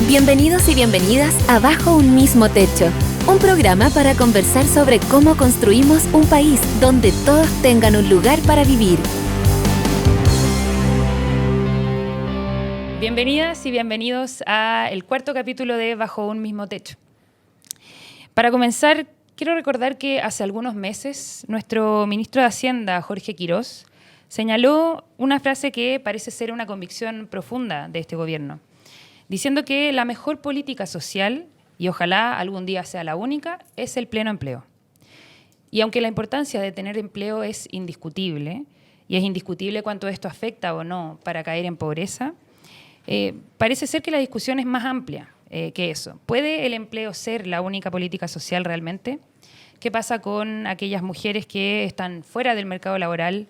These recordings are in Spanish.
Bienvenidos y bienvenidas a Bajo un mismo techo, un programa para conversar sobre cómo construimos un país donde todos tengan un lugar para vivir. Bienvenidas y bienvenidos al cuarto capítulo de Bajo un mismo techo. Para comenzar, quiero recordar que hace algunos meses nuestro ministro de Hacienda, Jorge Quirós, señaló una frase que parece ser una convicción profunda de este gobierno, diciendo que la mejor política social, y ojalá algún día sea la única, es el pleno empleo. Y aunque la importancia de tener empleo es indiscutible, y es indiscutible cuánto esto afecta o no para caer en pobreza, parece ser que la discusión es más amplia que eso. ¿Puede el empleo ser la única política social realmente? ¿Qué pasa con aquellas mujeres que están fuera del mercado laboral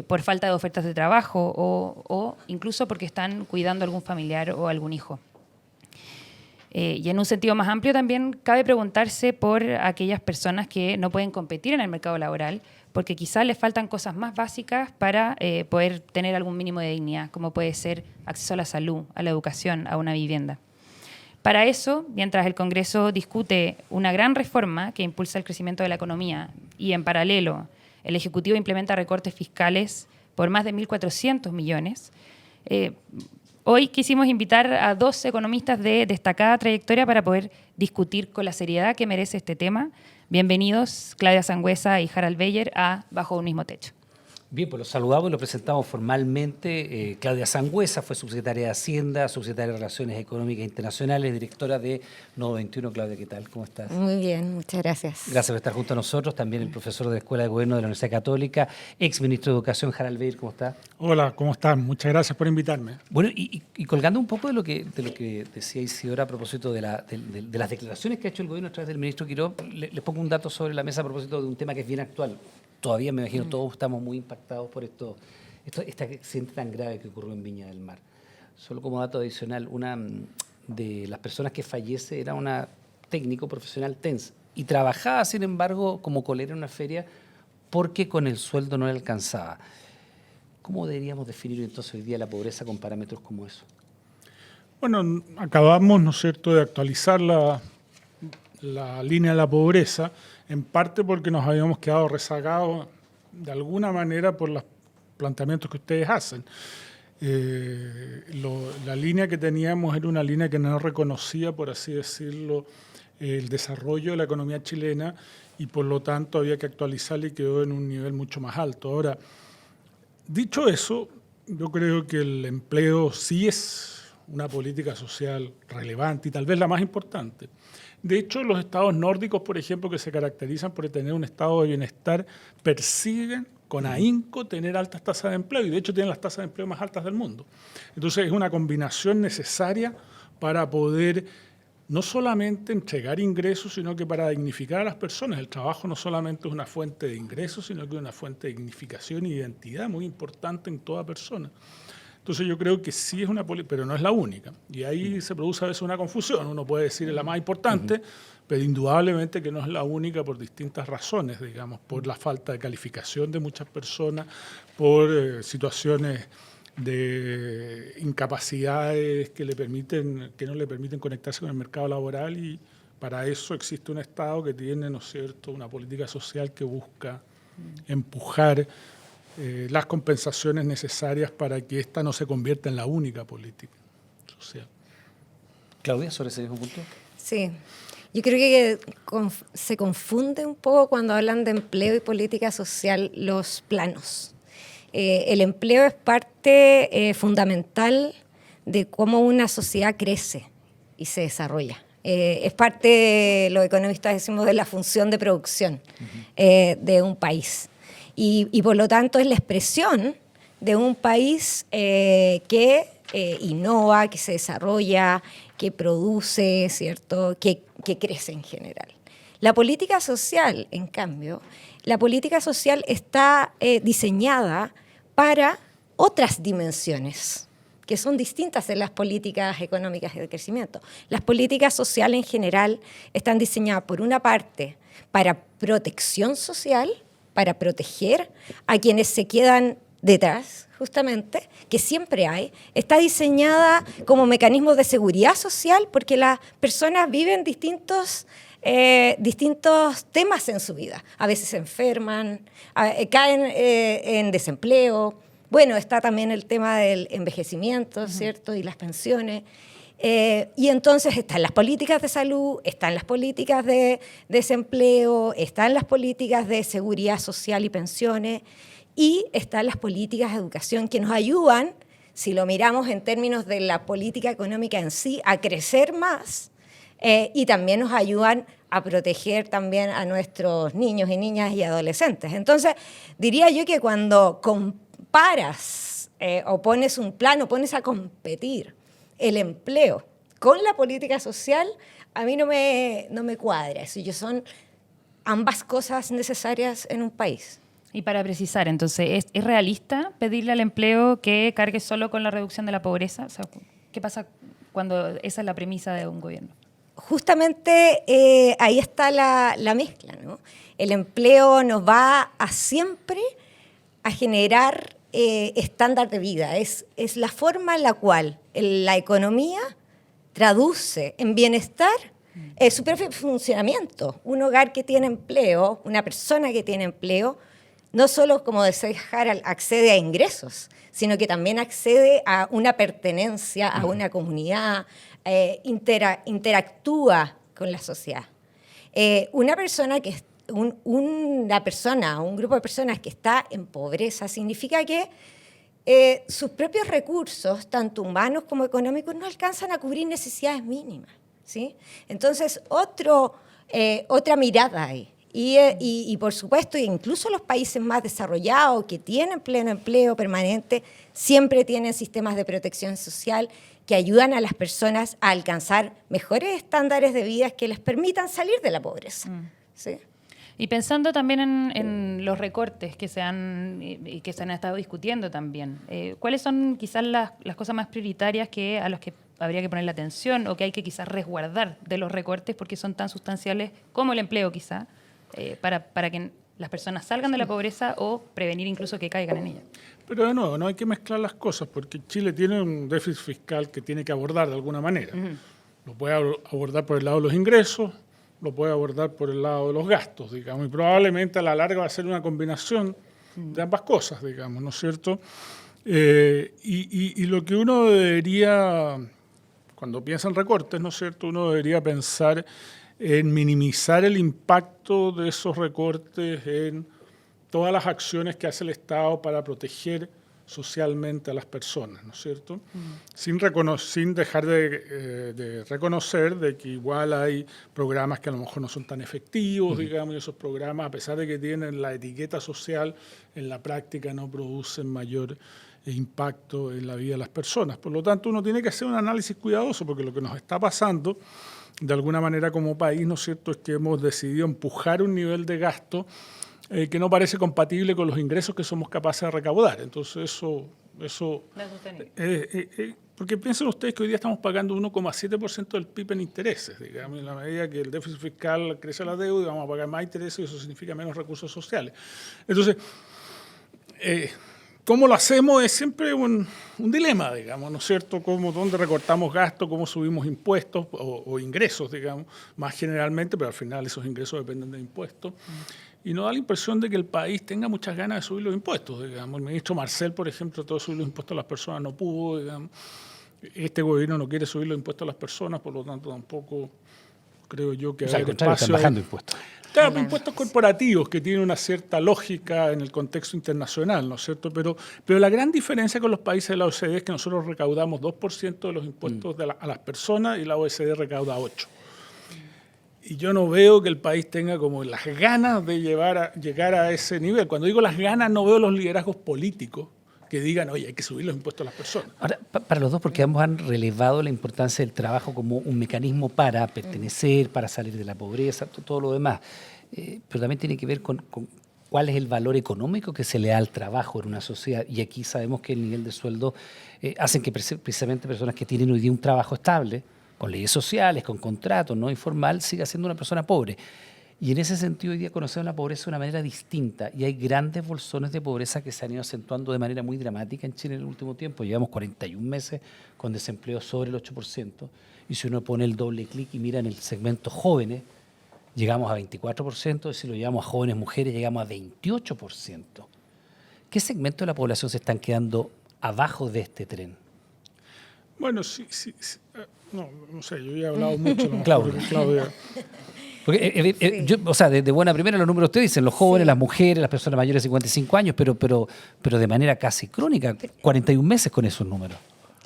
por falta de ofertas de trabajo o incluso porque están cuidando a algún familiar o algún hijo? Y en un sentido más amplio también cabe preguntarse por aquellas personas que no pueden competir en el mercado laboral porque quizás les faltan cosas más básicas para poder tener algún mínimo de dignidad, como puede ser acceso a la salud, a la educación, a una vivienda. Para eso, mientras el Congreso discute una gran reforma que impulsa el crecimiento de la economía y en paralelo el Ejecutivo implementa recortes fiscales por más de 1.400 millones, hoy quisimos invitar a dos economistas de destacada trayectoria para poder discutir con la seriedad que merece este tema. Bienvenidos, Claudia Sangüesa y Harald Beyer, a Bajo un mismo techo. Bien, pues lo saludamos y lo presentamos formalmente. Claudia Sangüesa fue subsecretaria de Hacienda, subsecretaria de Relaciones Económicas Internacionales, directora de Nodo 21. Claudia, ¿qué tal? ¿Cómo estás? Muy bien, muchas gracias. Gracias por estar junto a nosotros. También el profesor de la Escuela de Gobierno de la Universidad Católica, ex ministro de Educación, Harald Beyer, ¿cómo está? Hola, ¿cómo están? Muchas gracias por invitarme. Bueno, y colgando un poco de lo que decía Isidora a propósito de las declaraciones que ha hecho el gobierno a través del ministro Quirós, les pongo un dato sobre la mesa a propósito de un tema que es bien actual. Todavía me imagino todos estamos muy impactados por este accidente tan grave que ocurrió en Viña del Mar. Solo como dato adicional, una de las personas que fallece era una técnico profesional TENS y trabajaba, sin embargo, como colera en una feria porque con el sueldo no le alcanzaba. ¿Cómo deberíamos definir entonces hoy día la pobreza con parámetros como eso? Bueno, acabamos, ¿no es cierto?, de actualizar la línea de la pobreza, en parte porque nos habíamos quedado rezagados de alguna manera por los planteamientos que ustedes hacen. La línea que teníamos era una línea que no reconocía, por así decirlo, el desarrollo de la economía chilena y por lo tanto había que actualizarla y quedó en un nivel mucho más alto. Ahora, dicho eso, yo creo que el empleo sí es una política social relevante y tal vez la más importante. De hecho, los estados nórdicos, por ejemplo, que se caracterizan por tener un estado de bienestar, persiguen con ahínco tener altas tasas de empleo y de hecho tienen las tasas de empleo más altas del mundo. Entonces es una combinación necesaria para poder no solamente entregar ingresos, sino que para dignificar a las personas. El trabajo no solamente es una fuente de ingresos, sino que es una fuente de dignificación y identidad muy importante en toda persona. Entonces yo creo que sí es una política, pero no es la única. Y ahí se produce a veces una confusión. Uno puede decir es la más importante, pero indudablemente que no es la única por distintas razones, digamos, por la falta de calificación de muchas personas, por situaciones de incapacidades que no le permiten conectarse con el mercado laboral y para eso existe un Estado que tiene, ¿no es cierto?, una política social que busca empujar las compensaciones necesarias para que esta no se convierta en la única política social. Claudia, sobre ese mismo punto. Sí, yo creo que se confunde un poco cuando hablan de empleo y política social los planos. El empleo es parte fundamental de cómo una sociedad crece y se desarrolla. Es parte, los economistas decimos, de la función de producción de un país. Y por lo tanto es la expresión de un país que innova, que se desarrolla, que produce, ¿cierto?, que crece en general. La política social, en cambio, la política social está diseñada para otras dimensiones que son distintas de las políticas económicas de crecimiento. Las políticas sociales en general están diseñadas, por una parte, para protección social, para proteger a quienes se quedan detrás, justamente, que siempre hay, está diseñada como mecanismo de seguridad social porque las personas viven distintos temas en su vida. A veces se enferman, caen en desempleo. Bueno, está también el tema del envejecimiento, ¿cierto? Y las pensiones. Y entonces están las políticas de salud, están las políticas de desempleo, están las políticas de seguridad social y pensiones, y están las políticas de educación que nos ayudan, si lo miramos en términos de la política económica en sí, a crecer más, y también nos ayudan a proteger también a nuestros niños y niñas y adolescentes. Entonces, diría yo que cuando comparas o pones un plan o pones a competir el empleo con la política social, a mí no me cuadra. Eso son ambas cosas necesarias en un país. Y para precisar, entonces, ¿es realista pedirle al empleo que cargue solo con la reducción de la pobreza? O sea, ¿qué pasa cuando esa es la premisa de un gobierno? Justamente ahí está la mezcla, ¿no? El empleo nos va a siempre a generar estándar de vida. Es la forma en la cual la economía traduce en bienestar su propio funcionamiento. Un hogar que tiene empleo, una persona que tiene empleo, no solo, como decía Harald, accede a ingresos, sino que también accede a una pertenencia, a una comunidad, interactúa con la sociedad. Una persona, un grupo de personas que está en pobreza, significa que sus propios recursos, tanto humanos como económicos, no alcanzan a cubrir necesidades mínimas, ¿sí? Entonces, otra mirada ahí. Y por supuesto, incluso los países más desarrollados que tienen pleno empleo permanente, siempre tienen sistemas de protección social que ayudan a las personas a alcanzar mejores estándares de vida que les permitan salir de la pobreza. ¿Sí? Y pensando también en los recortes que se han estado discutiendo también, ¿cuáles son quizás las cosas más prioritarias a las que habría que ponerle atención o que hay que quizás resguardar de los recortes porque son tan sustanciales como el empleo quizá, para que las personas salgan de la pobreza o prevenir incluso que caigan en ella? Pero de nuevo, no hay que mezclar las cosas porque Chile tiene un déficit fiscal que tiene que abordar de alguna manera. Lo puede abordar por el lado de los ingresos, lo puede abordar por el lado de los gastos, digamos, y probablemente a la larga va a ser una combinación de ambas cosas, digamos, ¿no es cierto? Y lo que uno debería, cuando piensa en recortes, ¿no es cierto?, uno debería pensar en minimizar el impacto de esos recortes en todas las acciones que hace el Estado para proteger socialmente a las personas, ¿no es cierto? Sin dejar de reconocer de que igual hay programas que a lo mejor no son tan efectivos, digamos, y esos programas, a pesar de que tienen la etiqueta social, en la práctica no producen mayor impacto en la vida de las personas. Por lo tanto, uno tiene que hacer un análisis cuidadoso, porque lo que nos está pasando, de alguna manera como país, ¿no es cierto?, es que hemos decidido empujar un nivel de gasto que no parece compatible con los ingresos que somos capaces de recaudar. Entonces, eso porque piensen ustedes que hoy día estamos pagando 1,7% del PIB en intereses, digamos, en la medida que el déficit fiscal crece la deuda, vamos a pagar más intereses y eso significa menos recursos sociales. Entonces, ¿cómo lo hacemos? Es siempre un dilema, digamos, ¿no es cierto? ¿Dónde recortamos gastos? ¿Cómo subimos impuestos o ingresos, digamos, más generalmente? Pero al final esos ingresos dependen de impuestos. Y no da la impresión de que el país tenga muchas ganas de subir los impuestos, digamos. El ministro Marcel, por ejemplo, todo subir los impuestos a las personas no pudo, digamos. Este gobierno no quiere subir los impuestos a las personas, por lo tanto tampoco creo yo que... O sea, al contrario, están bajando impuestos. Claro, impuestos corporativos que tienen una cierta lógica en el contexto internacional, ¿no es cierto? Pero la gran diferencia con los países de la OECD es que nosotros recaudamos 2% de los impuestos a las personas y la OECD recauda 8%. Y yo no veo que el país tenga como las ganas de llegar a ese nivel. Cuando digo las ganas, no veo los liderazgos políticos que digan, oye, hay que subir los impuestos a las personas. Ahora, para los dos, porque ambos han relevado la importancia del trabajo como un mecanismo para pertenecer, para salir de la pobreza, todo lo demás. Pero también tiene que ver con cuál es el valor económico que se le da al trabajo en una sociedad. Y aquí sabemos que el nivel de sueldo hacen que precisamente personas que tienen hoy día un trabajo estable, con leyes sociales, con contratos, no informal, siga siendo una persona pobre. Y en ese sentido hoy día conocemos la pobreza de una manera distinta y hay grandes bolsones de pobreza que se han ido acentuando de manera muy dramática en Chile en el último tiempo. Llevamos 41 meses con desempleo sobre el 8% y si uno pone el doble clic y mira en el segmento jóvenes, llegamos a 24%, y si lo llevamos a jóvenes mujeres llegamos a 28%. ¿Qué segmento de la población se están quedando abajo de este tren? Bueno, sí. No sé, yo ya he hablado mucho. ¿No? Claudia. Porque, yo, o sea, de buena primera los números ustedes dicen, los jóvenes, las mujeres, las personas mayores de 55 años, pero de manera casi crónica, 41 meses con esos números.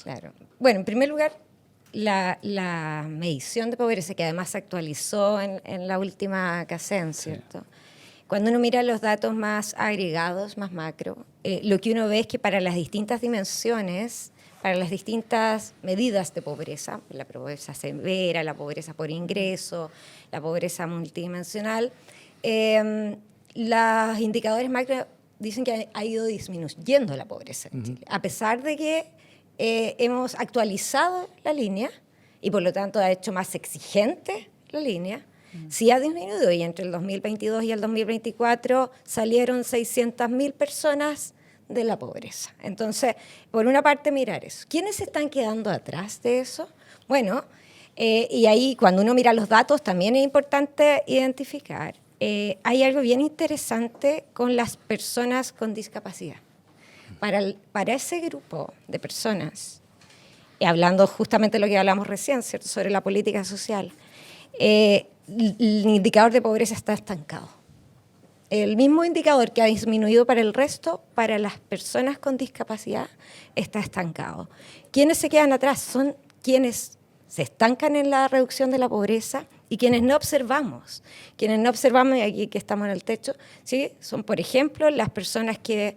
Claro. Bueno, en primer lugar, la medición de pobreza, que además se actualizó en la última CACEN, ¿cierto? Sí. Cuando uno mira los datos más agregados, más macro, lo que uno ve es que para las distintas dimensiones, para las distintas medidas de pobreza, la pobreza severa, la pobreza por ingreso, la pobreza multidimensional, los indicadores macro dicen que ha ido disminuyendo la pobreza en Chile, a pesar de que hemos actualizado la línea y por lo tanto ha hecho más exigente la línea. Sí ha disminuido y entre el 2022 y el 2024 salieron 600.000 personas de la pobreza. Entonces, por una parte mirar eso. ¿Quiénes se están quedando atrás de eso? Bueno, y ahí cuando uno mira los datos también es importante identificar. Hay algo bien interesante con las personas con discapacidad. Para ese grupo de personas, y hablando justamente de lo que hablamos recién, ¿cierto?, sobre la política social, el indicador de pobreza está estancado. El mismo indicador que ha disminuido para el resto, para las personas con discapacidad, está estancado. ¿Quiénes se quedan atrás? Son quienes se estancan en la reducción de la pobreza y quienes no observamos. Quienes no observamos, y aquí que estamos en el techo, ¿sí?, son, por ejemplo, las personas que,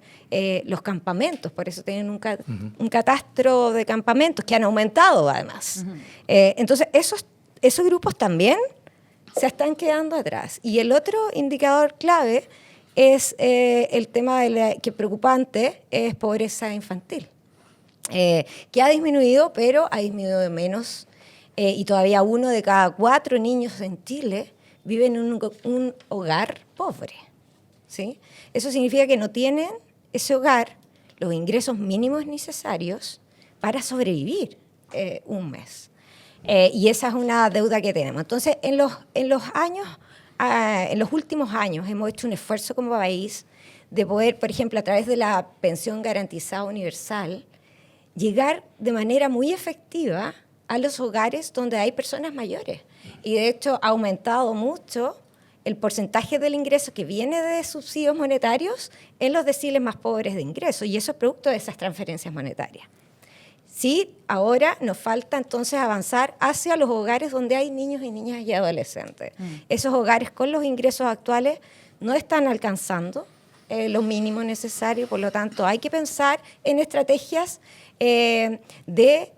los campamentos, por eso tienen un catastro de campamentos que han aumentado además. Entonces, esos grupos también se están quedando atrás. Y el otro indicador clave es el tema que es preocupante, es pobreza infantil, que ha disminuido, pero ha disminuido de menos, y todavía 1 de cada 4 niños en Chile vive en un hogar pobre, ¿sí? Eso significa que no tienen ese hogar los ingresos mínimos necesarios para sobrevivir un mes. Y esa es una deuda que tenemos. Entonces, en los últimos años hemos hecho un esfuerzo como país de poder, por ejemplo, a través de la pensión garantizada universal, llegar de manera muy efectiva a los hogares donde hay personas mayores. Y de hecho ha aumentado mucho el porcentaje del ingreso que viene de subsidios monetarios en los deciles más pobres de ingresos. Y eso es producto de esas transferencias monetarias. Sí, ahora nos falta entonces avanzar hacia los hogares donde hay niños y niñas y adolescentes. Esos hogares con los ingresos actuales no están alcanzando lo mínimo necesario, por lo tanto hay que pensar en estrategias de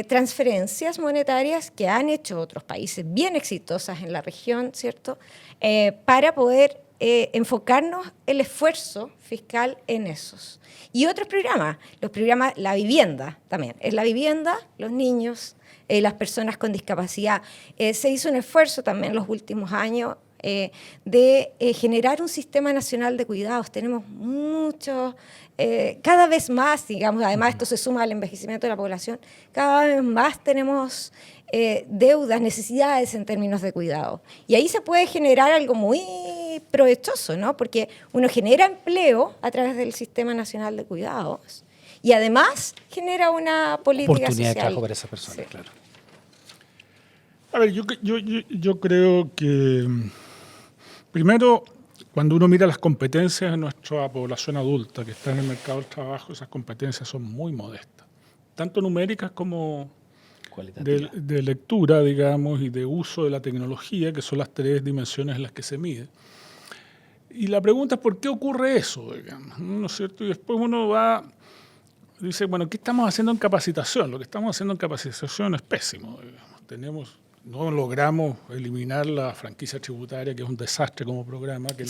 transferencias monetarias que han hecho otros países bien exitosas en la región, ¿cierto?, para poder enfocarnos el esfuerzo fiscal en esos. Y otros programas, la vivienda también, es la vivienda, los niños, las personas con discapacidad. Se hizo un esfuerzo también en los últimos años de generar un sistema nacional de cuidados. Tenemos muchos, cada vez más, digamos, además esto se suma al envejecimiento de la población, cada vez más tenemos deudas, necesidades en términos de cuidado. Y ahí se puede generar algo muy provechoso, ¿no? Porque uno genera empleo a través del Sistema Nacional de Cuidados y además genera una política oportunidad social. De trabajo para esas personas, sí. Claro. A ver, yo creo que, primero, cuando uno mira las competencias de nuestra población adulta que está en el mercado del trabajo, esas competencias son muy modestas, tanto numéricas como de lectura, digamos, y de uso de la tecnología, que son las 3 dimensiones en las que se mide. Y la pregunta es ¿por qué ocurre eso, digamos? ¿No es cierto? Y después uno dice, bueno, ¿qué estamos haciendo en capacitación? Lo que estamos haciendo en capacitación es pésimo, digamos. No logramos eliminar la franquicia tributaria, que es un desastre como programa, que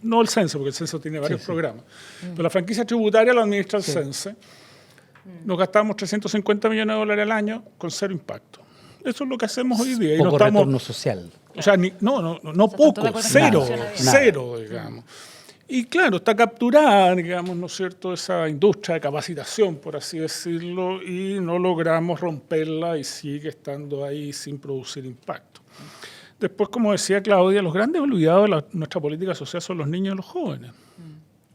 no el censo, porque el censo tiene varios programas, pero la franquicia tributaria la administra el censo. Nos gastamos $350 millones al año con 0 impacto. Eso es lo que hacemos hoy día. Y Poco no estamos, retorno social. o sea, no poco, todos de acuerdo cero, que funciona bien. cero, digamos. Y claro, está capturada, digamos, ¿no es cierto?, esa industria de capacitación, por así decirlo, y no logramos romperla y sigue estando ahí sin producir impacto. Después, como decía Claudia, los grandes olvidados de nuestra política social son los niños y los jóvenes.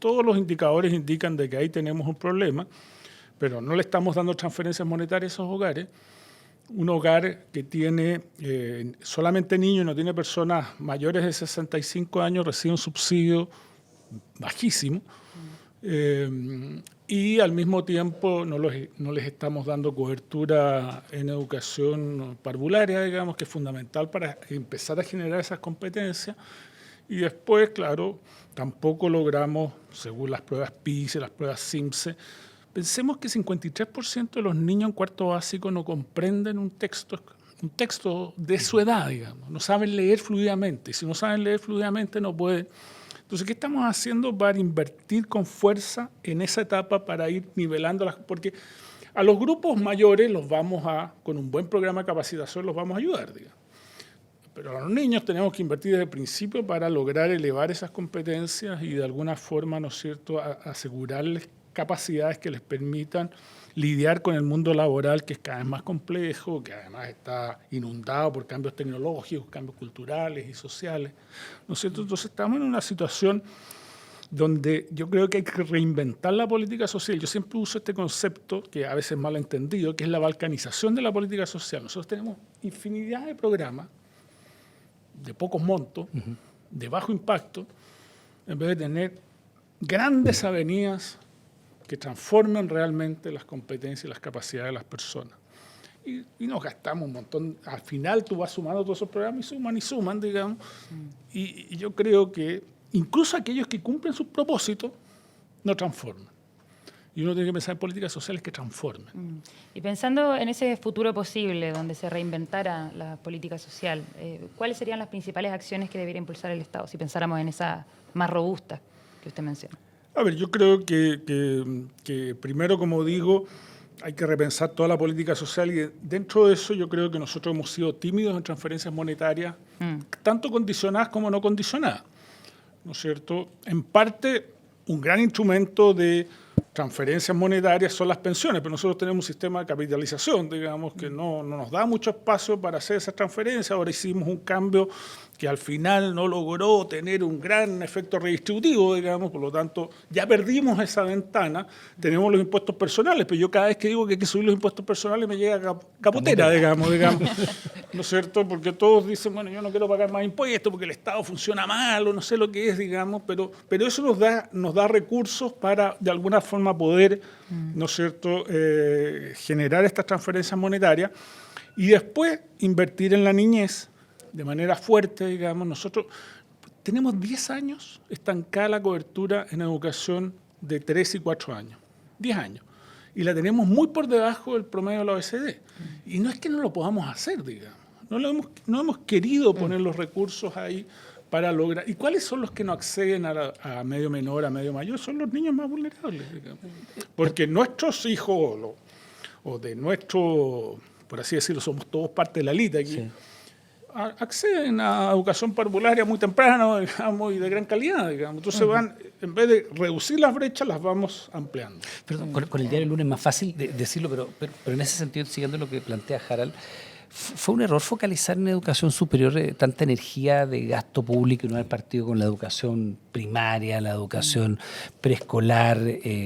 Todos los indicadores indican de que ahí tenemos un problema, pero no le estamos dando transferencias monetarias a esos hogares. Un hogar que tiene solamente niños y no tiene personas mayores de 65 años recibe un subsidio bajísimo y al mismo tiempo no les estamos dando cobertura en educación parvularia, digamos, que es fundamental para empezar a generar esas competencias. Y después, claro, tampoco logramos, según las pruebas PISA, las pruebas SIMSE, pensemos que 53% de los niños en cuarto básico no comprenden un texto de su edad, digamos, no saben leer fluidamente. Y si no saben leer fluidamente, no pueden. Entonces, ¿qué estamos haciendo para invertir con fuerza en esa etapa para ir nivelándolas? Porque a los grupos mayores con un buen programa de capacitación, los vamos a ayudar, digamos. Pero a los niños tenemos que invertir desde el principio para lograr elevar esas competencias y de alguna forma, ¿no es cierto?, asegurarles capacidades que les permitan lidiar con el mundo laboral, que es cada vez más complejo, que además está inundado por cambios tecnológicos, cambios culturales y sociales, ¿no es cierto? Entonces estamos en una situación donde yo creo que hay que reinventar la política social. Yo siempre uso este concepto, que a veces es mal entendido, que es la balcanización de la política social. Nosotros tenemos infinidad de programas de pocos montos, de bajo impacto, en vez de tener grandes avenidas que transformen realmente las competencias y las capacidades de las personas. Y nos gastamos un montón. Al final tú vas sumando todos esos programas y suman, digamos. Y yo creo que incluso aquellos que cumplen sus propósitos no transforman. Y uno tiene que pensar en políticas sociales que transformen. Y pensando en ese futuro posible donde se reinventara la política social, ¿cuáles serían las principales acciones que debería impulsar el Estado si pensáramos en esa más robusta que usted menciona? A ver, yo creo que primero, como digo, hay que repensar toda la política social y dentro de eso yo creo que nosotros hemos sido tímidos en transferencias monetarias, tanto condicionadas como no condicionadas, ¿no es cierto? En parte, un gran instrumento de transferencias monetarias son las pensiones, pero nosotros tenemos un sistema de capitalización, digamos, que no nos da mucho espacio para hacer esas transferencias. Ahora hicimos un cambio que al final no logró tener un gran efecto redistributivo, digamos, por lo tanto ya perdimos esa ventana. Tenemos los impuestos personales, pero yo cada vez que digo que hay que subir los impuestos personales me llega capotera, digamos, ¿no es cierto? Porque todos dicen, bueno, yo no quiero pagar más impuestos porque el Estado funciona mal o no sé lo que es, digamos, pero eso nos da recursos para de alguna forma poder, ¿no es cierto?, generar estas transferencias monetarias y después invertir en la niñez de manera fuerte, digamos. Nosotros tenemos 10 años estancada la cobertura en educación de 3 y 4 años, 10 años, y la tenemos muy por debajo del promedio de la OECD. Y no es que no lo podamos hacer, digamos, no hemos querido poner los recursos ahí para lograr. ¿Y cuáles son los que no acceden a medio menor, a medio mayor? Son los niños más vulnerables, digamos. Porque nuestros hijos, o de nuestro, por así decirlo, somos todos parte de la élite aquí, sí, acceden a educación parvularia muy temprano, digamos, y de gran calidad, digamos. Entonces en vez de reducir las brechas, las vamos ampliando. Perdón, con el diario El Lunes es más fácil decirlo, pero en ese sentido, siguiendo lo que plantea Harald, ¿fue un error focalizar en educación superior tanta energía de gasto público y no haber partido con la educación primaria, la educación preescolar,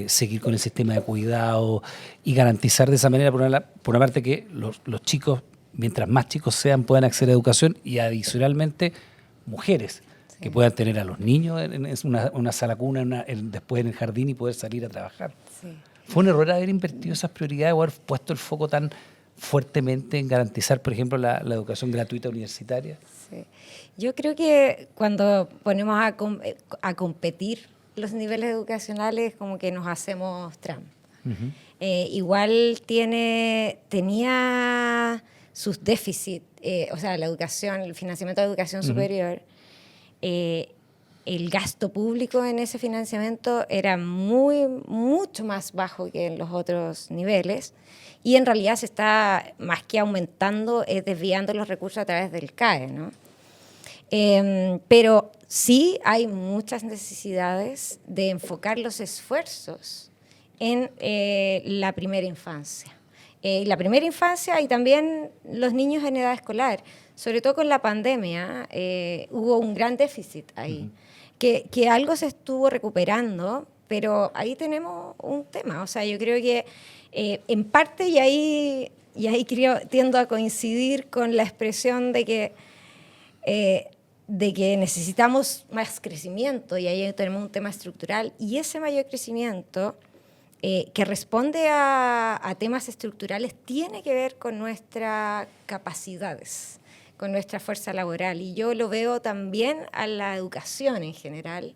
seguir con el sistema de cuidado y garantizar de esa manera, por una parte, que los chicos, mientras más chicos sean, puedan acceder a educación y adicionalmente mujeres que puedan tener a los niños en una sala cuna, después en el jardín y poder salir a trabajar? Sí. ¿Fue un error haber invertido esas prioridades o haber puesto el foco tan fuertemente en garantizar, por ejemplo, la educación gratuita universitaria? Sí. Yo creo que cuando ponemos a competir los niveles educacionales, como que nos hacemos trampa. Igual tenía sus déficits, o sea, la educación, el financiamiento de educación superior, el gasto público en ese financiamiento era mucho más bajo que en los otros niveles, y en realidad se está, más que aumentando, desviando los recursos a través del CAE, ¿no? Pero sí hay muchas necesidades de enfocar los esfuerzos en la primera infancia. La primera infancia y también los niños en edad escolar. Sobre todo con la pandemia, hubo un gran déficit ahí, que algo se estuvo recuperando, pero ahí tenemos un tema. O sea, yo creo que en parte, y ahí tiendo a coincidir con la expresión de que necesitamos más crecimiento, y ahí tenemos un tema estructural, y ese mayor crecimiento que responde a temas estructurales tiene que ver con nuestras capacidades, con nuestra fuerza laboral, y yo lo veo también a la educación en general,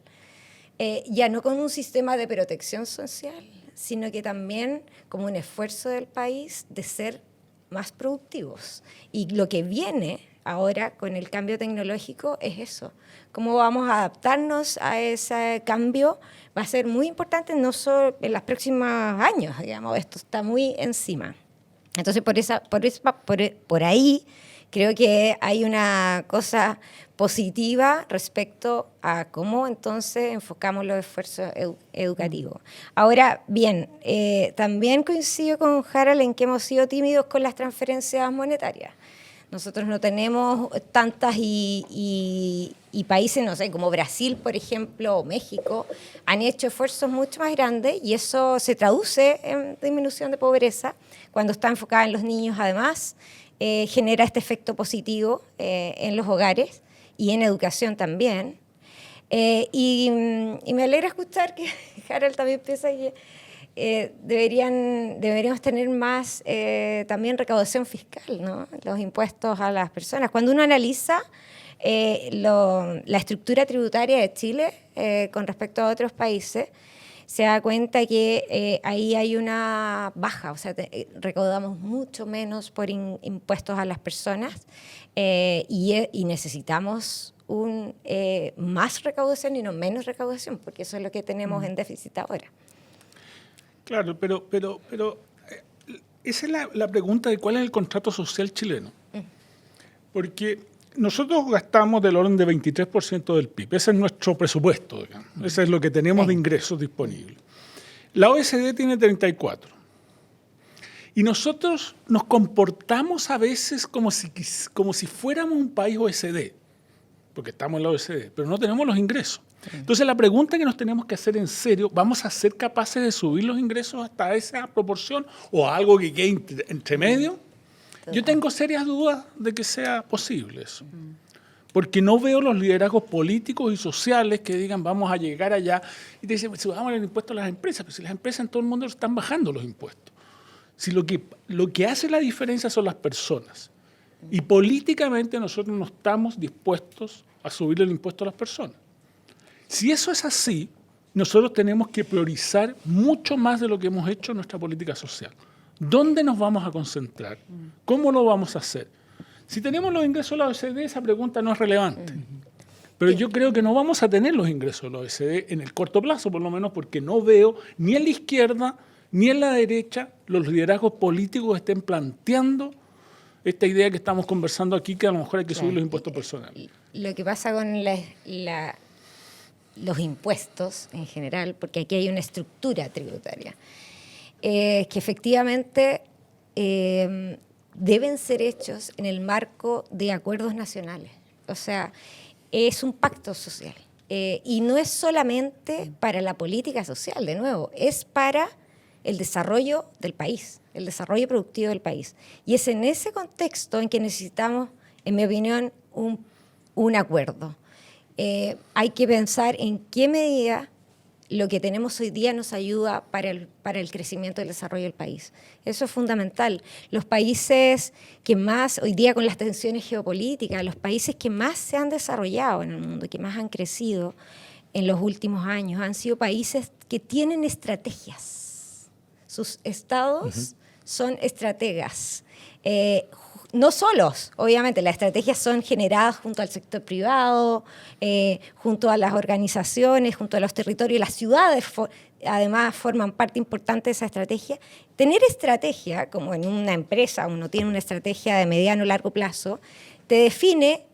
ya no como un sistema de protección social, sino que también como un esfuerzo del país de ser más productivos. Y lo que viene ahora con el cambio tecnológico es eso. Cómo vamos a adaptarnos a ese cambio va a ser muy importante, no solo en los próximos años, digamos, esto está muy encima. Entonces, por ahí creo que hay una cosa positiva respecto a cómo entonces enfocamos los esfuerzos educativos. Ahora, bien, también coincido con Harald en que hemos sido tímidos con las transferencias monetarias. Nosotros no tenemos tantas y países, no sé, como Brasil, por ejemplo, o México, han hecho esfuerzos mucho más grandes, y eso se traduce en disminución de pobreza. Cuando está enfocada en los niños, además, genera este efecto positivo en los hogares y en educación también. Y me alegra escuchar que Harald también piensa que deberíamos tener más también recaudación fiscal, ¿no? Los impuestos a las personas. Cuando uno analiza la estructura tributaria de Chile con respecto a otros países, se da cuenta que ahí hay una baja, o sea, recaudamos mucho menos por impuestos a las personas y necesitamos más recaudación y no menos recaudación, porque eso es lo que tenemos en déficit ahora. Claro, pero esa es la pregunta de cuál es el contrato social chileno. Porque nosotros gastamos del orden de 23% del PIB. Ese es nuestro presupuesto, digamos. Ese es lo que tenemos de ingresos disponibles. La OECD tiene 34%. Y nosotros nos comportamos a veces como si fuéramos un país OECD, porque estamos en la OECD, pero no tenemos los ingresos. Entonces, la pregunta que nos tenemos que hacer en serio, ¿vamos a ser capaces de subir los ingresos hasta esa proporción o algo que quede entre medio? Yo tengo serias dudas de que sea posible eso, porque no veo los liderazgos políticos y sociales que digan vamos a llegar allá y te dicen, subamos el impuesto a las empresas, pero si las empresas en todo el mundo están bajando los impuestos. Si lo que hace la diferencia son las personas, y políticamente nosotros no estamos dispuestos a subir el impuesto a las personas. Si eso es así, nosotros tenemos que priorizar mucho más de lo que hemos hecho en nuestra política social. ¿Dónde nos vamos a concentrar? ¿Cómo lo vamos a hacer? Si tenemos los ingresos de la OECD, esa pregunta no es relevante. Pero yo creo que no vamos a tener los ingresos de la OECD en el corto plazo, por lo menos, porque no veo ni en la izquierda ni en la derecha los liderazgos políticos estén planteando esta idea que estamos conversando aquí, que a lo mejor hay que subir los impuestos personales. Lo que pasa con los impuestos en general, porque aquí hay una estructura tributaria, que efectivamente deben ser hechos en el marco de acuerdos nacionales. O sea, es un pacto social. Y no es solamente para la política social, de nuevo, es para el desarrollo del país, el desarrollo productivo del país. Y es en ese contexto en que necesitamos, en mi opinión, un acuerdo. Hay que pensar en qué medida lo que tenemos hoy día nos ayuda para el crecimiento y el desarrollo del país. Eso es fundamental. Los países que más, hoy día con las tensiones geopolíticas, los países que más se han desarrollado en el mundo, que más han crecido en los últimos años, han sido países que tienen estrategias. Sus estados son estrategas. no solos, obviamente, las estrategias son generadas junto al sector privado, junto a las organizaciones, junto a los territorios, las ciudades además forman parte importante de esa estrategia. Tener estrategia, como en una empresa uno tiene una estrategia de mediano o largo plazo, te define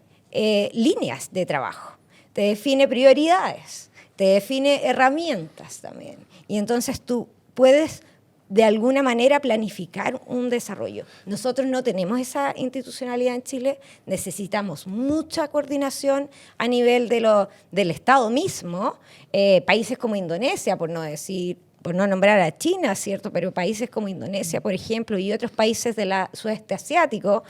líneas de trabajo, te define prioridades, te define herramientas también. Y entonces tú puedes de alguna manera planificar un desarrollo. Nosotros no tenemos esa institucionalidad en Chile, necesitamos mucha coordinación a nivel del Estado mismo, países como Indonesia, por no nombrar a China, ¿cierto? Pero países como Indonesia, por ejemplo, y otros países del sudeste asiático,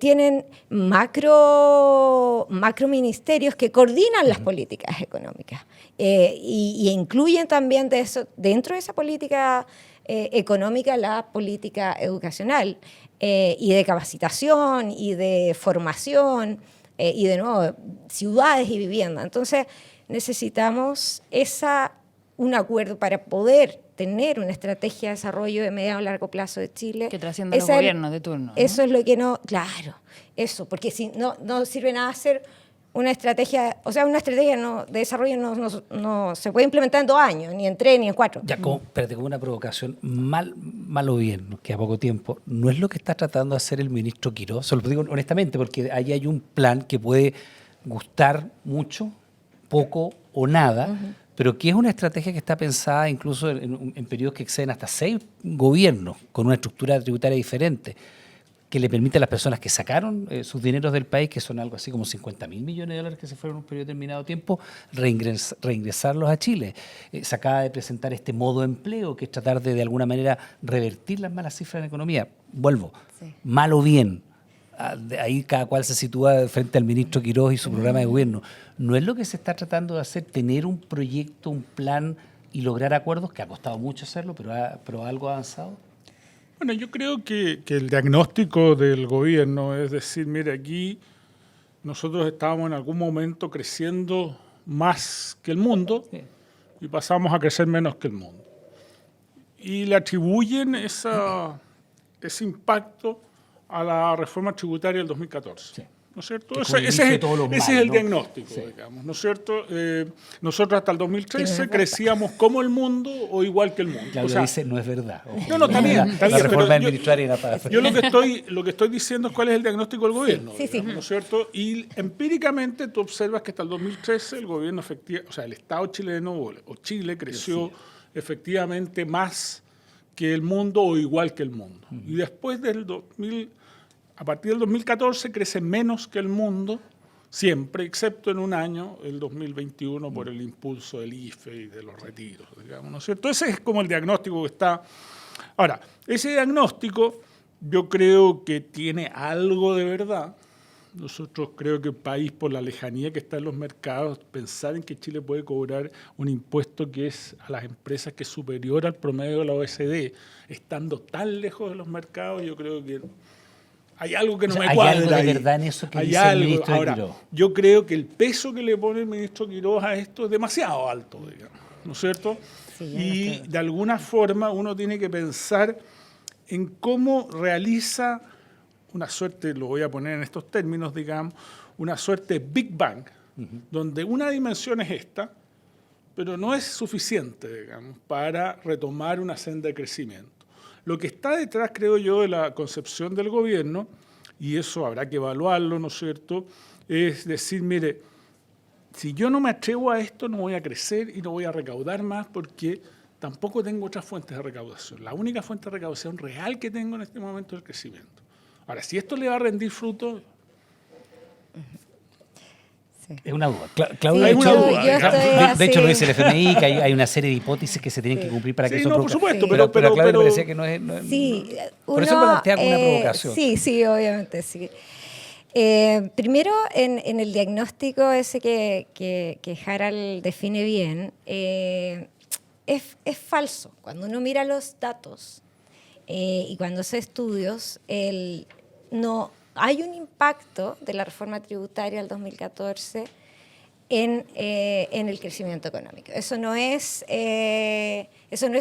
tienen macro ministerios que coordinan las políticas económicas y incluyen también dentro de esa política económica la política educacional y de capacitación y de formación y de nuevo ciudades y vivienda. Entonces necesitamos un acuerdo para poder tener una estrategia de desarrollo de mediano a largo plazo de Chile. Que trascienda los gobiernos de turno, ¿no? Eso es lo que claro, eso, porque si no sirve nada hacer una estrategia, o sea, una estrategia de desarrollo no se puede implementar en 2 años, ni en 3, ni en 4. Ya, espérate, como una provocación, mal o bien, nos queda poco tiempo, ¿no es lo que está tratando de hacer el ministro Quirós? Se lo digo honestamente, porque ahí hay un plan que puede gustar mucho, poco o nada, pero que es una estrategia que está pensada incluso en periodos que exceden hasta 6 gobiernos, con una estructura tributaria diferente, que le permite a las personas que sacaron sus dineros del país, que son algo así como 50.000 millones de dólares que se fueron en un periodo determinado de tiempo, reingresarlos a Chile. Se acaba de presentar este modo de empleo, que es tratar de alguna manera revertir las malas cifras en la economía. Vuelvo, sí. Mal o bien, ahí cada cual se sitúa frente al ministro Quirós y su programa de gobierno. ¿No es lo que se está tratando de hacer, tener un proyecto, un plan y lograr acuerdos, que ha costado mucho hacerlo, pero algo ha avanzado? Bueno, yo creo que el diagnóstico del gobierno es decir, mire, aquí nosotros estábamos en algún momento creciendo más que el mundo y pasamos a crecer menos que el mundo. Y le atribuyen ese impacto a la reforma tributaria del 2014. Sí. ¿No es cierto? Ese es el diagnóstico, sí. Digamos, ¿no es cierto? Nosotros hasta el 2013 crecíamos como el mundo o igual que el mundo. Claudio dice, no es verdad. No, también. La reforma administraria era para... Yo lo que estoy diciendo es cuál es el diagnóstico del gobierno, digamos, ¿no es cierto? Y empíricamente tú observas que hasta el 2013 el gobierno el Estado chileno o Chile creció efectivamente más que el mundo o igual que el mundo. Y después a partir del 2014 crece menos que el mundo, siempre, excepto en un año, el 2021, por el impulso del IFE y de los retiros, digamos, ¿no es cierto? Ese es como el diagnóstico que está. Ahora, ese diagnóstico yo creo que tiene algo de verdad. Nosotros creo que el país, por la lejanía que está en los mercados, pensar en que Chile puede cobrar un impuesto que es a las empresas que es superior al promedio de la OECD, estando tan lejos de los mercados, yo creo que hay algo que no me cuadra. ¿Hay algo de verdad en eso que dice el ministro Quirós? Yo creo que el peso que le pone el ministro Quirós a esto es demasiado alto, digamos, ¿no es cierto? Sí, y de alguna forma uno tiene que pensar en cómo realiza una suerte, lo voy a poner en estos términos, digamos, una suerte de Big Bang, donde una dimensión es esta, pero no es suficiente, digamos, para retomar una senda de crecimiento. Lo que está detrás, creo yo, de la concepción del gobierno, y eso habrá que evaluarlo, ¿no es cierto?, es decir, mire, si yo no me atrevo a esto, no voy a crecer y no voy a recaudar más porque tampoco tengo otras fuentes de recaudación. La única fuente de recaudación real que tengo en este momento es el crecimiento. Ahora, si esto le va a rendir fruto... Es una duda. Claudia, de hecho lo dice el FMI, que hay una serie de hipótesis que se tienen que cumplir para que eso por supuesto, pero Claudia me parecía que no es... por eso plantea como una provocación. Sí, obviamente, sí. Primero, en el diagnóstico ese que Harald define bien, es falso. Cuando uno mira los datos y cuando hace estudios, no hay un impacto de la reforma tributaria del 2014 en el crecimiento económico. Eso no es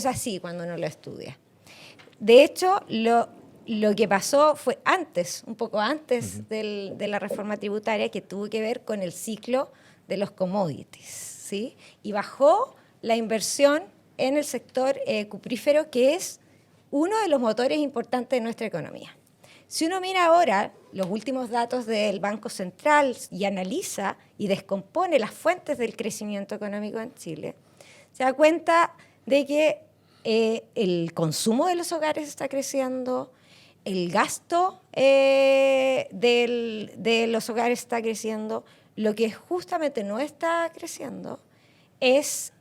así cuando uno lo estudia. De hecho, Lo que pasó fue antes, un poco antes de la reforma tributaria, que tuvo que ver con el ciclo de los commodities, ¿sí? Y bajó la inversión en el sector cuprífero, que es uno de los motores importantes de nuestra economía. Si uno mira ahora los últimos datos del Banco Central y analiza y descompone las fuentes del crecimiento económico en Chile, se da cuenta de que el consumo de los hogares está creciendo, el gasto de los hogares está creciendo. Lo que justamente no está creciendo es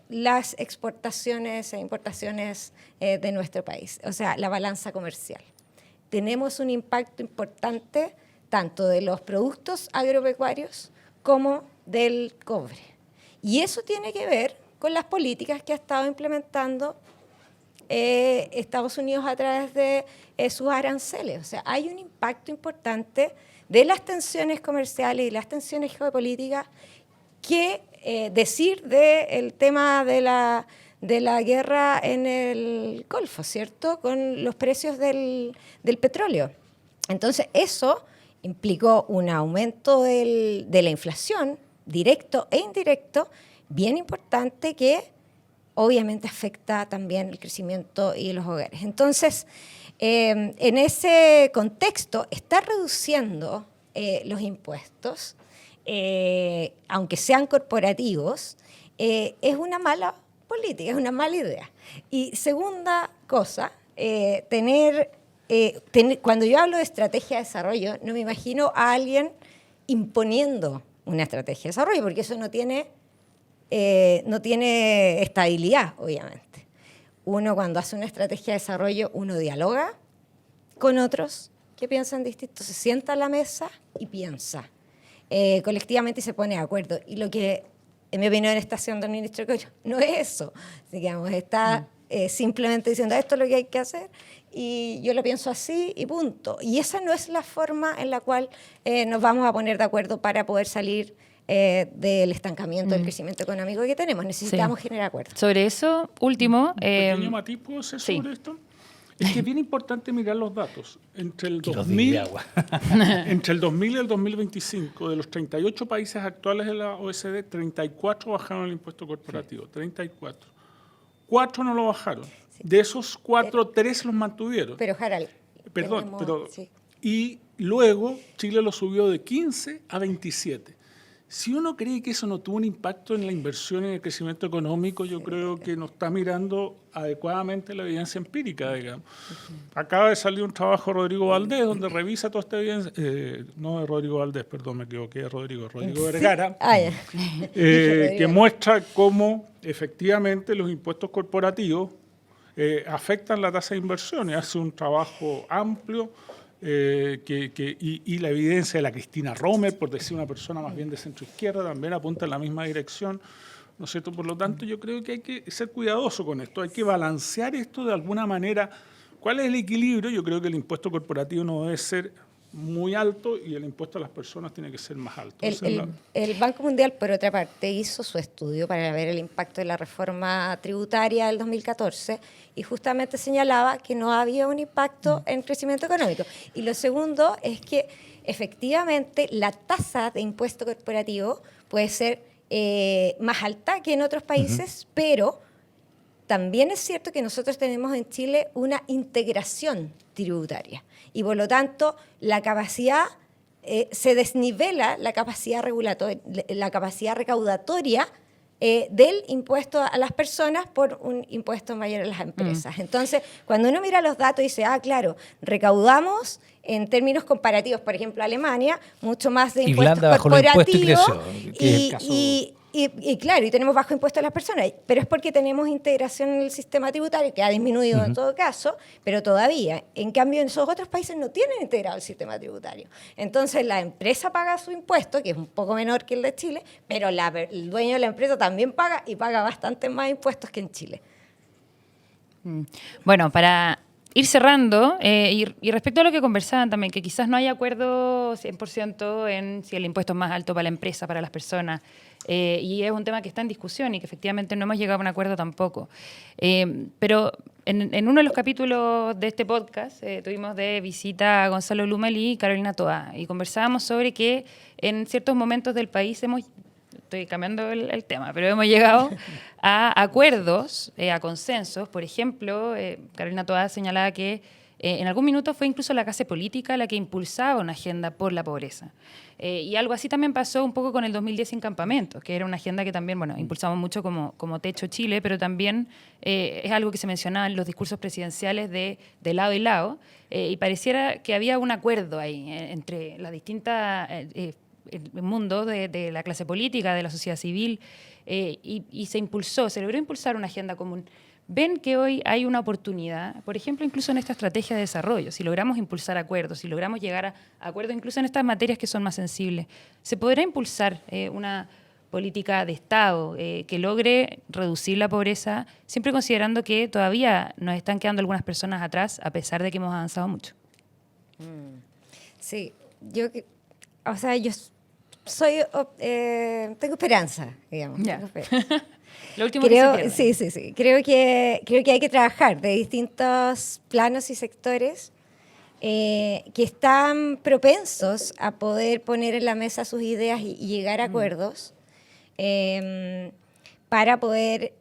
las exportaciones e importaciones de nuestro país, o sea, la balanza comercial. Tenemos un impacto importante tanto de los productos agropecuarios como del cobre. Y eso tiene que ver con las políticas que ha estado implementando Estados Unidos a través de sus aranceles. O sea, hay un impacto importante de las tensiones comerciales y las tensiones geopolíticas que decir del tema de la guerra en el Golfo, ¿cierto? Con los precios del petróleo. Entonces, eso implicó un aumento de la inflación, directo e indirecto, bien importante, que obviamente afecta también el crecimiento y los hogares. Entonces, en ese contexto, está reduciendo los impuestos, aunque sean corporativos, es una mala política, es una mala idea. Y segunda cosa, cuando yo hablo de estrategia de desarrollo, no me imagino a alguien imponiendo una estrategia de desarrollo, porque eso no tiene estabilidad, obviamente. Uno, cuando hace una estrategia de desarrollo, uno dialoga con otros que piensan distinto, se sienta a la mesa y piensa colectivamente y se pone de acuerdo. Y lo que, en mi opinión, está haciendo el ministro Coelho no es eso. Digamos, está simplemente diciendo esto es lo que hay que hacer y yo lo pienso así y punto. Y esa no es la forma en la cual nos vamos a poner de acuerdo para poder salir del estancamiento del crecimiento económico que tenemos. Necesitamos generar acuerdos. Sobre eso, último... ¿Pequeño matiz puedo hacer sobre esto? Es que es bien importante mirar los datos. Entre el 2000 y el 2025, de los 38 países actuales de la OECD, 34 bajaron el impuesto corporativo. 34. 4 no lo bajaron. Sí. De esos 4, 3 los mantuvieron. Pero, Harald... Sí. Y luego Chile lo subió de 15 a 27. Si uno cree que eso no tuvo un impacto en la inversión y en el crecimiento económico, yo creo que no está mirando adecuadamente la evidencia empírica, digamos. Acaba de salir un trabajo de Rodrigo Valdés, donde revisa toda esta evidencia, no de Rodrigo Valdés, perdón, me equivoqué, Rodrigo Vergara, que muestra cómo efectivamente los impuestos corporativos afectan la tasa de inversión y hace un trabajo amplio. Y la evidencia de la Cristina Romer, por decir una persona más bien de centro izquierda, también apunta en la misma dirección, ¿no es cierto? Por lo tanto, yo creo que hay que ser cuidadoso con esto, hay que balancear esto de alguna manera. ¿Cuál es el equilibrio? Yo creo que el impuesto corporativo no debe ser muy alto y el impuesto a las personas tiene que ser más alto. El Banco Mundial, por otra parte, hizo su estudio para ver el impacto de la reforma tributaria del 2014 y justamente señalaba que no había un impacto en crecimiento económico. Y lo segundo es que efectivamente la tasa de impuesto corporativo puede ser más alta que en otros países, pero también es cierto que nosotros tenemos en Chile una integración tributaria y por lo tanto la capacidad se desnivela la capacidad regulatoria, la capacidad recaudatoria del impuesto a las personas por un impuesto mayor a las empresas. Entonces, cuando uno mira los datos y dice, claro, recaudamos en términos comparativos, por ejemplo, Alemania, mucho más de impuestos corporativos y claro, y tenemos bajo impuesto a las personas, pero es porque tenemos integración en el sistema tributario, que ha disminuido en todo caso, pero todavía. En cambio, en esos otros países no tienen integrado el sistema tributario. Entonces, la empresa paga su impuesto, que es un poco menor que el de Chile, pero el dueño de la empresa también paga y paga bastante más impuestos que en Chile. Bueno, para ir cerrando, y respecto a lo que conversaban también, que quizás no hay acuerdo 100% en si el impuesto es más alto para la empresa, para las personas, y es un tema que está en discusión y que efectivamente no hemos llegado a un acuerdo tampoco. Pero en uno de los capítulos de este podcast tuvimos de visita a Gonzalo Blumel y Carolina Toá, y conversábamos sobre que en ciertos momentos del país estoy cambiando el tema, pero hemos llegado a acuerdos, a consensos. Por ejemplo, Carolina Toá señalaba que en algún minuto fue incluso la clase política la que impulsaba una agenda por la pobreza. Y algo así también pasó un poco con el 2010 sin campamentos, que era una agenda que también, impulsamos mucho como Techo Chile, pero también es algo que se mencionaba en los discursos presidenciales de lado y lado, y pareciera que había un acuerdo ahí entre las distintas el mundo de la clase política, de la sociedad civil, y se logró impulsar una agenda común. Ven que hoy hay una oportunidad, por ejemplo, incluso en esta estrategia de desarrollo, si logramos impulsar acuerdos, si logramos llegar a acuerdos incluso en estas materias que son más sensibles, se podrá impulsar una política de Estado que logre reducir la pobreza, siempre considerando que todavía nos están quedando algunas personas atrás, a pesar de que hemos avanzado mucho. Sí, yo soy, tengo esperanza, digamos. Ya. Tengo esperanza. Lo último que se pierde. Sí. Creo que hay que trabajar de distintos planos y sectores que están propensos a poder poner en la mesa sus ideas y llegar a acuerdos para poder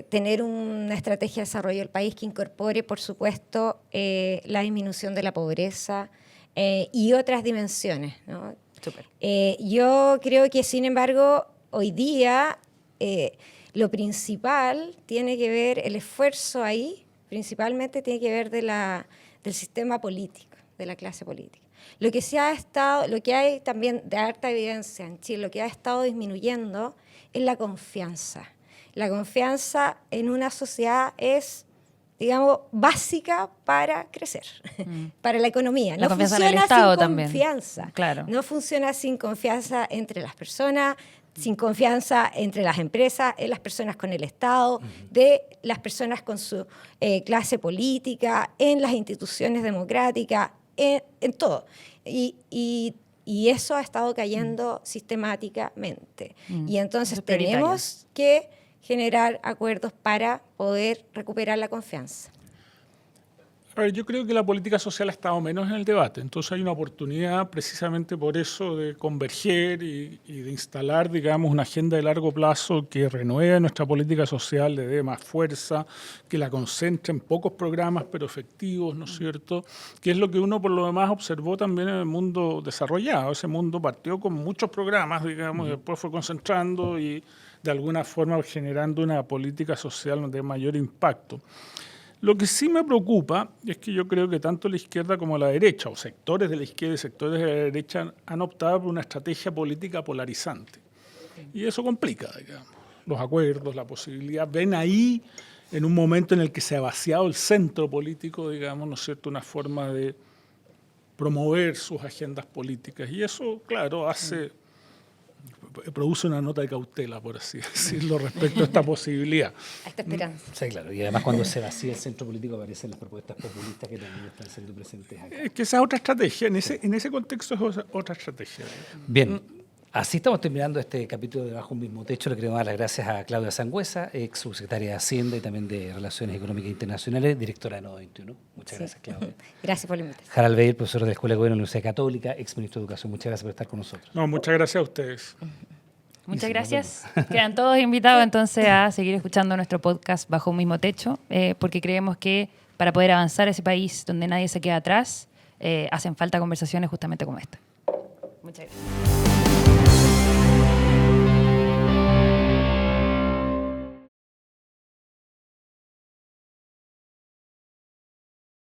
tener una estrategia de desarrollo del país que incorpore, por supuesto, la disminución de la pobreza y otras dimensiones, ¿no? Súper. Yo creo que, sin embargo, hoy día lo principal tiene que ver, el esfuerzo ahí, principalmente tiene que ver del sistema político, de la clase política. Lo que hay también de harta evidencia en Chile, lo que ha estado disminuyendo es la confianza. La confianza en una sociedad es, digamos, básica para crecer, para la economía. La no confianza en funciona el Estado sin también. Confianza. Claro. No funciona sin confianza entre las personas, sin confianza entre las empresas, en las personas con el Estado, de las personas con su clase política, en las instituciones democráticas, en todo. Y eso ha estado cayendo sistemáticamente. Y entonces Eso es prioritario. tenemos que generar acuerdos para poder recuperar la confianza. A ver, yo creo que la política social ha estado menos en el debate, entonces hay una oportunidad precisamente por eso de converger y de instalar, digamos, una agenda de largo plazo que renueve nuestra política social, le dé más fuerza, que la concentre en pocos programas pero efectivos, ¿no es cierto? Que es lo que uno por lo demás observó también en el mundo desarrollado. Ese mundo partió con muchos programas, digamos, y después fue concentrando y de alguna forma generando una política social de mayor impacto. Lo que sí me preocupa es que yo creo que tanto la izquierda como la derecha, o sectores de la izquierda y sectores de la derecha, han optado por una estrategia política polarizante. Y eso complica, digamos, los acuerdos, la posibilidad. Ven ahí, en un momento en el que se ha vaciado el centro político, digamos, ¿no es cierto?, una forma de promover sus agendas políticas. Y eso, claro, produce una nota de cautela, por así decirlo, respecto a esta posibilidad. A esta esperanza. Sí, claro. Y además cuando se vacía el centro político aparecen las propuestas populistas que también están siendo presentes acá. Es que esa es otra estrategia, en ese contexto es otra estrategia. Bien, así estamos terminando este capítulo de Bajo un Mismo Techo. Le queremos dar las gracias a Claudia Sangüesa, ex subsecretaria de Hacienda y también de Relaciones Económicas Internacionales, directora de Nodo 21. Muchas gracias, Claudia. Gracias por la invitación. Harald Beir, profesor de la Escuela de Gobierno de la Universidad Católica, ex ministro de Educación. Muchas gracias por estar con nosotros. No, muchas gracias a ustedes. Muchas gracias. Quedan todos invitados entonces a seguir escuchando nuestro podcast Bajo un Mismo Techo, porque creemos que para poder avanzar a ese país donde nadie se queda atrás, hacen falta conversaciones justamente como esta. Muchas gracias.